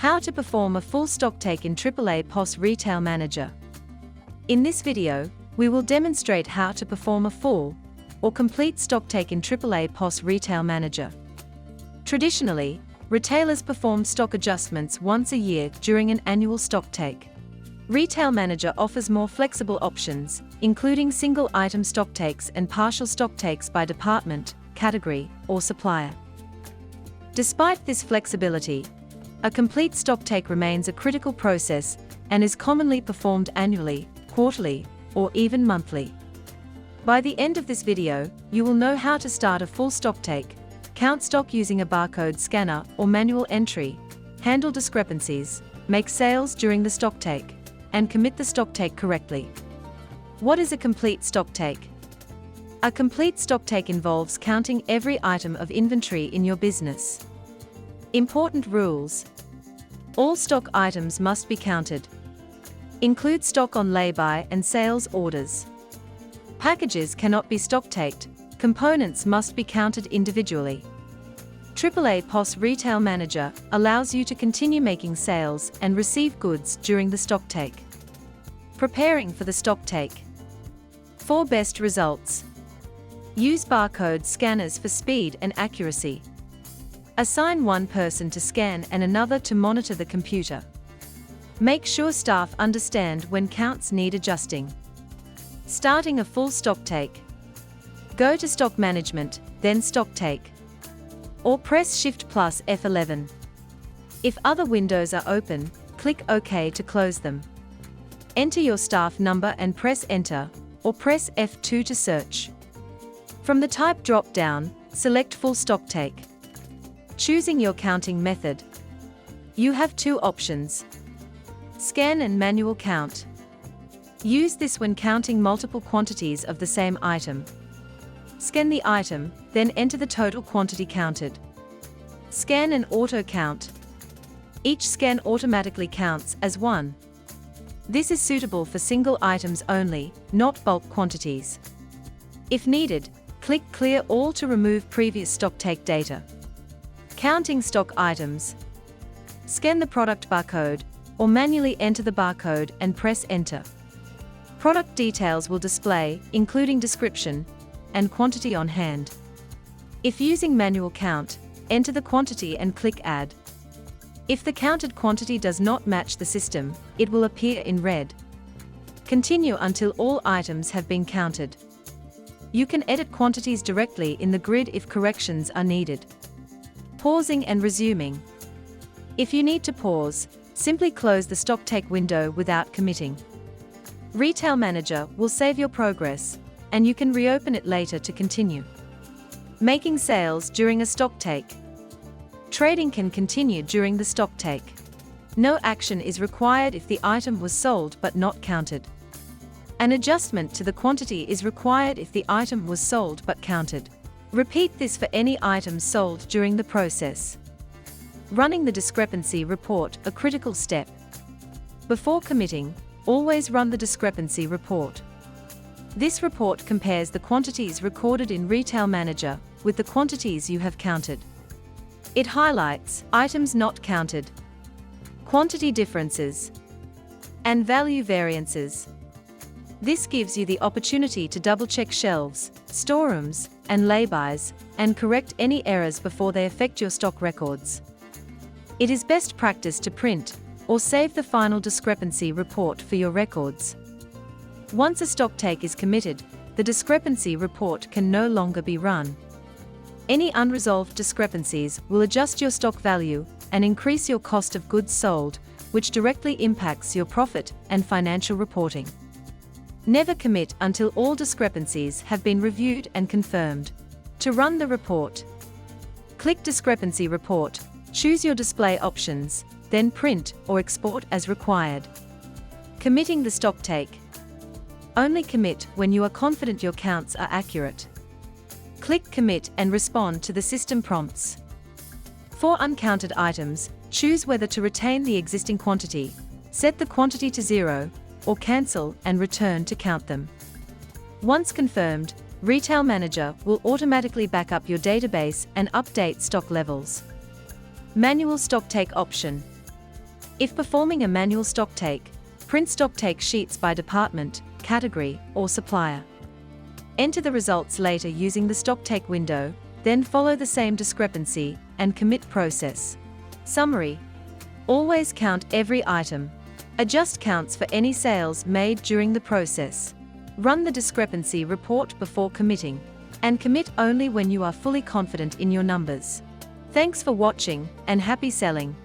How to perform a full stocktake in AAAPOS RetailManager. In this video, we will demonstrate how to perform a full or complete stocktake in AAAPOS RetailManager. Traditionally, retailers perform stock adjustments once a year during an annual stocktake. RetailManager offers more flexible options, including single-item stocktakes and partial stocktakes by department, category, or supplier. Despite this flexibility, a complete stocktake remains a critical process and is commonly performed annually, quarterly, or even monthly. By the end of this video, you will know how to start a full stocktake, count stock using a barcode scanner or manual entry, handle discrepancies, make sales during the stocktake, and commit the stocktake correctly. What is a complete stocktake? A complete stocktake involves counting every item of inventory in your business. Important rules. All stock items must be counted. Include stock on lay-by and sales orders. Packages cannot be stocktaked, components must be counted individually. AAAPOS RetailManager allows you to continue making sales and receive goods during the stocktake. Preparing for the stocktake. For best results. Use barcode scanners for speed and accuracy. Assign one person to scan and another to monitor the computer. Make sure staff understand when counts need adjusting. Starting a full stocktake. Go to Stock Management, then Stocktake. Or press Shift plus F11. If other windows are open, click OK to close them. Enter your staff number and press Enter, or press F2 to search. From the Type drop-down, select Full Stocktake. Choosing your counting method. You have two options. Scan and manual count. Use this when counting multiple quantities of the same item. Scan the item, then enter the total quantity counted. Scan and auto count. Each scan automatically counts as one. This is suitable for single items only, not bulk quantities. If needed, click Clear All to remove previous stocktake data. Counting stock items. Scan the product barcode, or manually enter the barcode and press Enter. Product details will display, including description and quantity on hand. If using manual count, enter the quantity and click Add. If the counted quantity does not match the system, it will appear in red. Continue until all items have been counted. You can edit quantities directly in the grid if corrections are needed. Pausing and resuming. If you need to pause, simply close the stocktake window without committing. RetailManager will save your progress, and you can reopen it later to continue. Making sales during a stocktake. Trading can continue during the stocktake. No action is required if the item was sold but not counted. An adjustment to the quantity is required if the item was sold but counted. Repeat this for any items sold during the process. Running the discrepancy report, a critical step. Before committing, always run the discrepancy report. This report compares the quantities recorded in RetailManager with the quantities you have counted. It highlights items not counted, quantity differences, and value variances. This gives you the opportunity to double-check shelves, storerooms, and laybys, and correct any errors before they affect your stock records. It is best practice to print or save the final discrepancy report for your records. Once a stocktake is committed, the discrepancy report can no longer be run. Any unresolved discrepancies will adjust your stock value and increase your cost of goods sold, which directly impacts your profit and financial reporting. Never commit until all discrepancies have been reviewed and confirmed. To run the report, click Discrepancy Report, choose your display options, then print or export as required. Committing the stocktake. Only commit when you are confident your counts are accurate. Click Commit and respond to the system prompts. For uncounted items, choose whether to retain the existing quantity, set the quantity to 0, or cancel and return to count them. Once confirmed, RetailManager will automatically back up your database and update stock levels. Manual stocktake option. If performing a manual stocktake, print stocktake sheets by department, category, or supplier. Enter the results later using the stocktake window, then follow the same discrepancy and commit process. Summary: always count every item. Adjust counts for any sales made during the process. Run the discrepancy report before committing, and commit only when you are fully confident in your numbers. Thanks for watching, and happy selling!